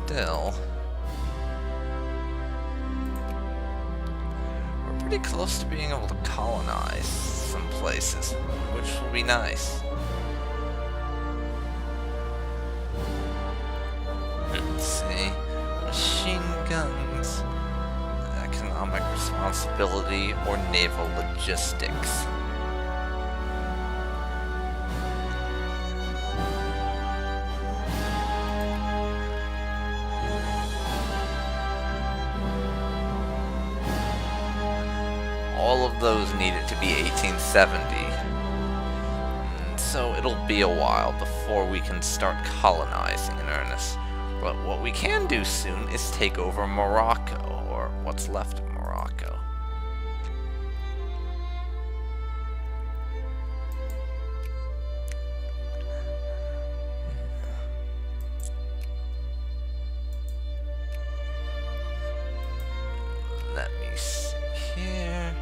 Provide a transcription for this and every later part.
still, we're pretty close to being able to colonize some places, which will be nice. Let's see. Machine guns, economic responsibility, or naval logistics. All of those needed to be 1870. So it'll be a while before we can start colonizing in earnest. But what we can do soon is take over Morocco, or what's left of Morocco. Let me see here.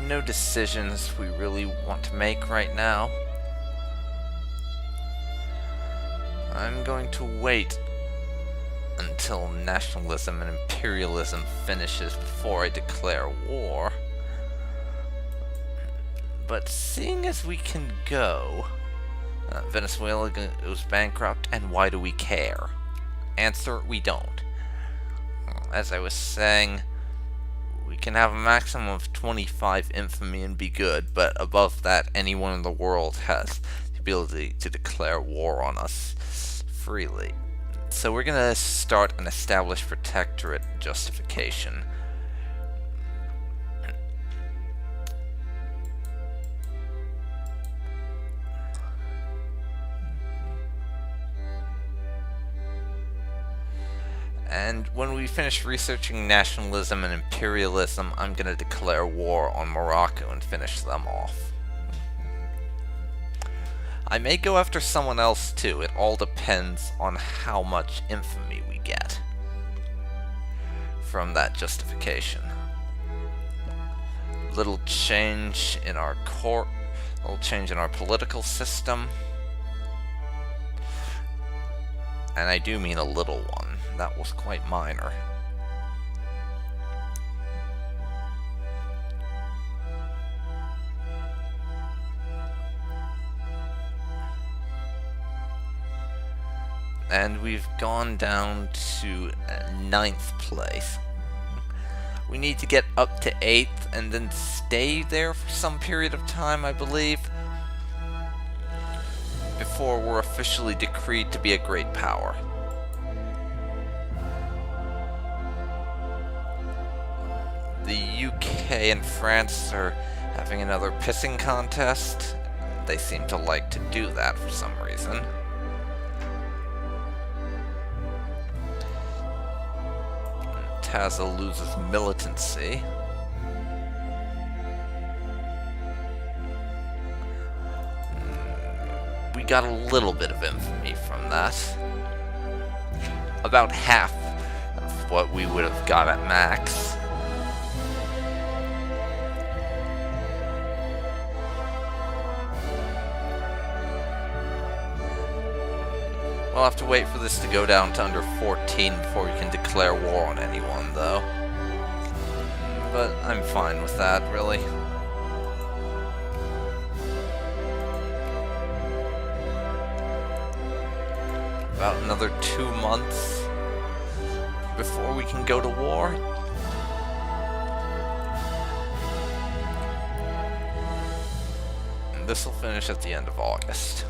No decisions we really want to make right now. I'm going to wait until nationalism and imperialism finishes before I declare war. But seeing as we can go, Venezuela goes bankrupt, and why do we care? Answer, we don't. As I was saying, we can have a maximum of 25 infamy and be good, but above that, anyone in the world has the ability to declare war on us freely. So we're going to start an established protectorate justification. And when we finish researching nationalism and imperialism, I'm going to declare war on Morocco and finish them off. I may go after someone else too. It all depends on how much infamy we get from that justification. Little change in our court, little change in our political system. And I do mean a little one. That was quite minor. And we've gone down to 9th place. We need to get up to 8th and then stay there for some period of time, I believe, before we're officially decreed to be a great power. The UK and France are having another pissing contest. They seem to like to do that for some reason. Taza loses militancy. We got a little bit of infamy from that. About half of what we would have got at max. We'll have to wait for this to go down to under 14 before we can declare war on anyone, though. But I'm fine with that, really. About another 2 months before we can go to war. And this will finish at the end of August.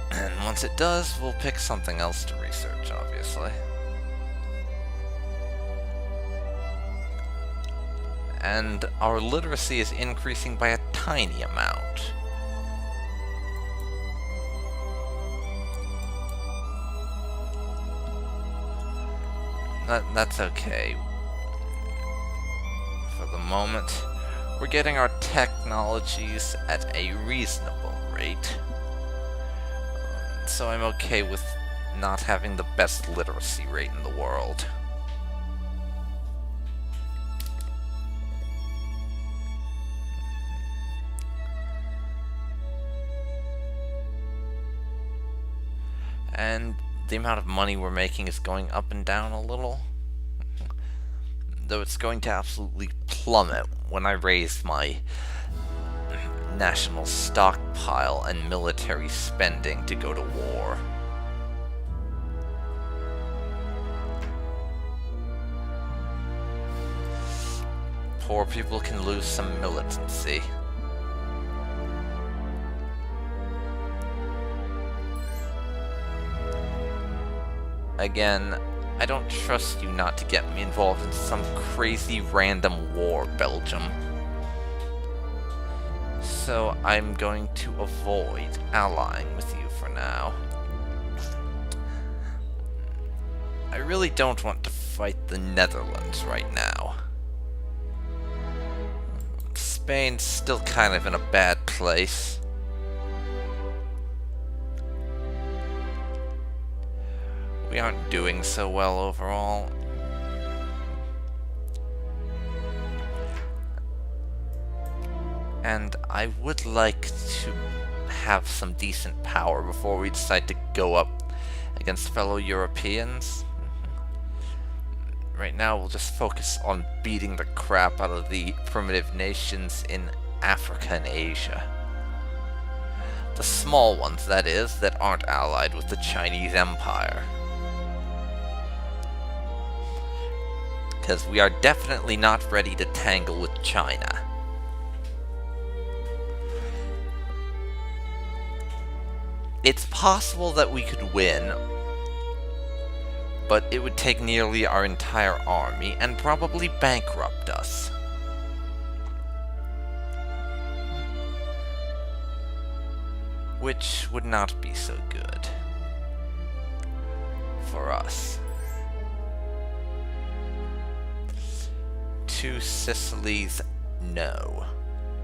And once it does, we'll pick something else to research, obviously. And our literacy is increasing by a tiny amount. That's okay. For the moment, We're getting our technologies at a reasonable rate. So I'm okay with not having the best literacy rate in the world. And the amount of money we're making is going up and down a little. Though it's going to absolutely plummet when I raise my national stockpile and military spending to go to war. Poor people can lose some militancy. Again, I don't trust you not to get me involved in some crazy random war, Belgium. So I'm going to avoid allying with you for now. I really don't want to fight the Netherlands right now. Spain's still kind of in a bad place. We aren't doing so well overall. And I would like to have some decent power before we decide to go up against fellow Europeans. Right now we'll just focus on beating the crap out of the primitive nations in Africa and Asia. The small ones, that is, that aren't allied with the Chinese Empire. Because we are definitely not ready to tangle with China. It's possible that we could win, but it would take nearly our entire army and probably bankrupt us. Which would not be so good for us. To Sicily's, no.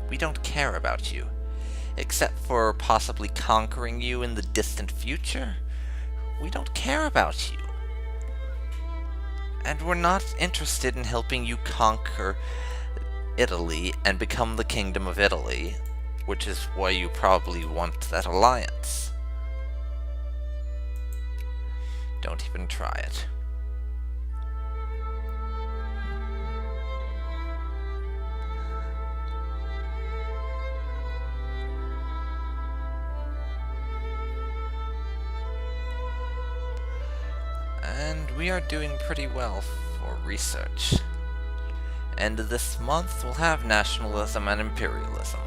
We don't care about you. Except for possibly conquering you in the distant future. We don't care about you. And we're not interested in helping you conquer Italy and become the Kingdom of Italy, which is why you probably want that alliance. Don't even try it. And we are doing pretty well for research. End of this month, we'll have nationalism and imperialism.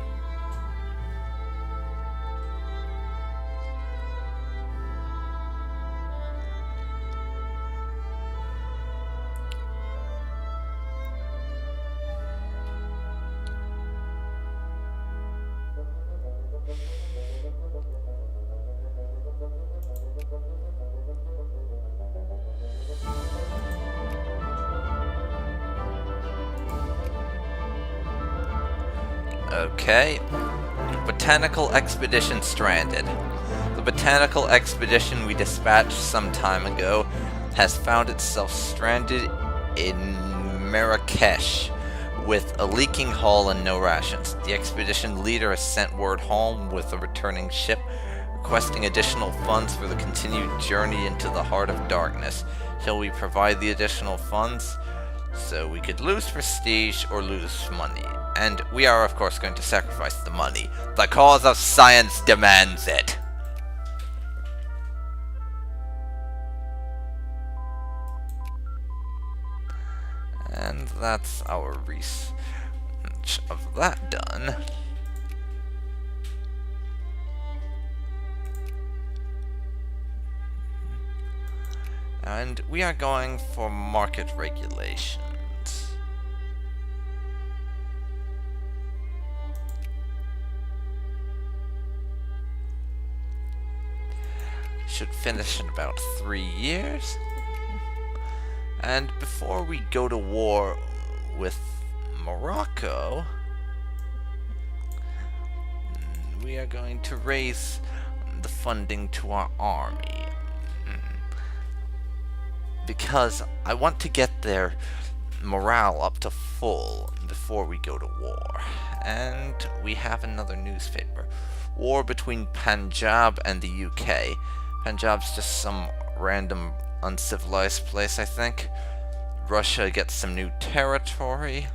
Okay. Botanical expedition stranded. The botanical expedition we dispatched some time ago has found itself stranded in Marrakesh with a leaking hull and no rations. The expedition leader has sent word home with a returning ship requesting additional funds for the continued journey into the heart of darkness. Shall we provide the additional funds? So we could lose prestige or lose money. And we are, of course, going to sacrifice the money. The cause of science demands it. And that's our research of that done. And we are going for market regulations. Should finish in about 3 years. And before we go to war with Morocco, we are going to raise the funding to our army. Because I want to get their morale up to full before we go to war. And we have another newspaper. War between Punjab and the UK. Punjab's just some random uncivilized place, I think. Russia gets some new territory.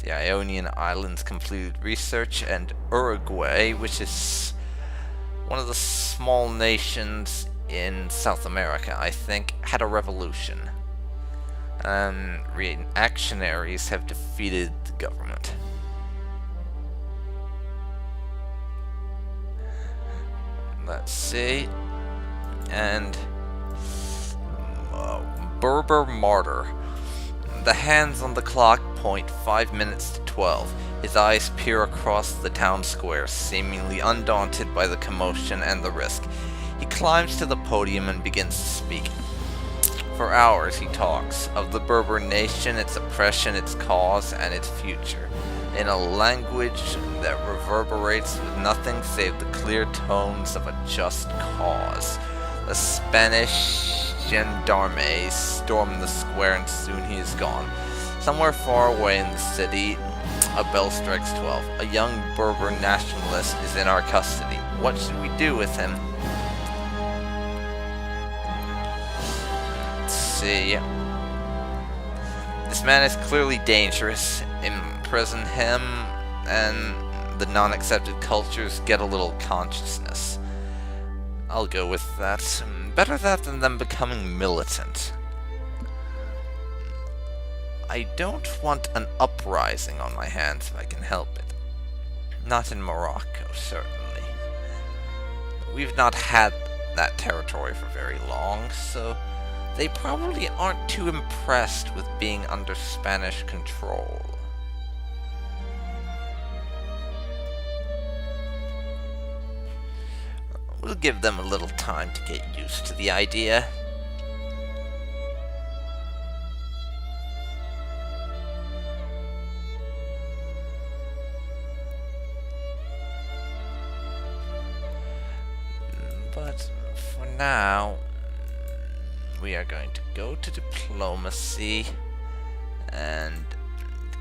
The Ionian Islands completed research, and Uruguay, which is one of the small nations in South America, I think, had a revolution. Reactionaries have defeated the government. Let's see. And Berber martyr. The hands on the clock point 5 minutes to 12. His eyes peer across the town square, seemingly undaunted by the commotion and the risk. He climbs to the podium and begins to speak. For hours he talks of the Berber nation, its oppression, its cause, and its future, in a language that reverberates with nothing save the clear tones of a just cause. The Spanish gendarmes storm the square, and soon he is gone. Somewhere far away in the city, a bell strikes 12. A young Berber nationalist is in our custody. What should we do with him? Let's see. This man is clearly dangerous. Imprison him, and the non-accepted cultures get a little consciousness. I'll go with that. Better that than them becoming militant. I don't want an uprising on my hands if I can help it. Not in Morocco, certainly. We've not had that territory for very long, so they probably aren't too impressed with being under Spanish control. We'll give them a little time to get used to the idea. But for now, we are going to go to diplomacy and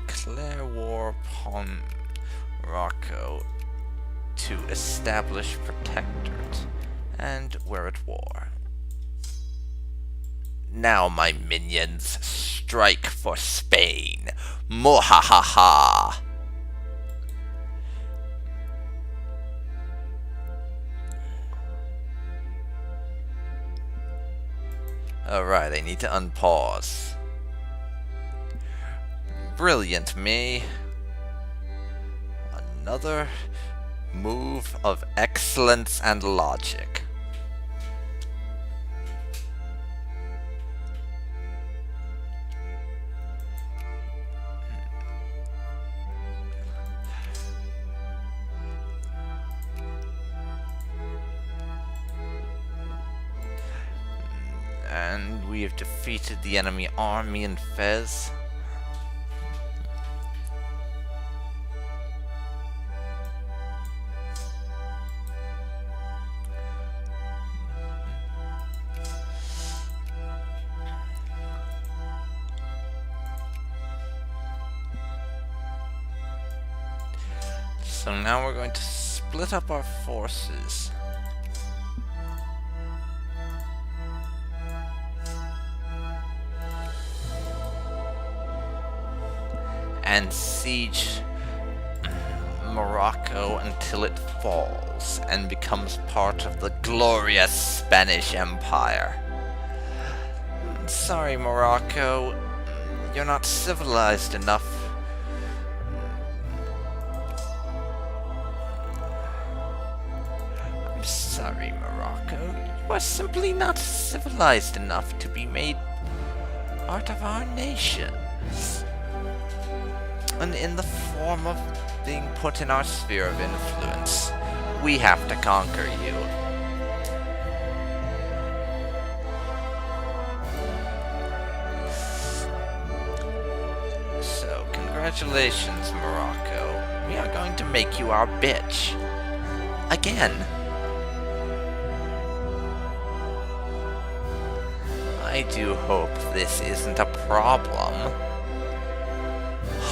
declare war upon Morocco to establish protectorate, and we're at war. Now, my minions, strike for Spain! Mohahaha! Alright, I need to unpause. Brilliant, me. Another move of excellence and logic. And we have defeated the enemy army in Fez. So now we're going to split up our forces. And siege Morocco until it falls and becomes part of the glorious Spanish Empire. Sorry, Morocco, you're not civilized enough. I'm sorry, Morocco, you are simply not civilized enough to be made part of our nation. And in the form of being put in our sphere of influence, we have to conquer you. So, congratulations, Morocco. We are going to make you our bitch. Again. I do hope this isn't a problem.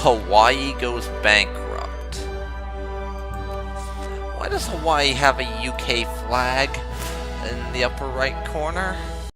Hawaii goes bankrupt. Why does Hawaii have a UK flag in the upper right corner?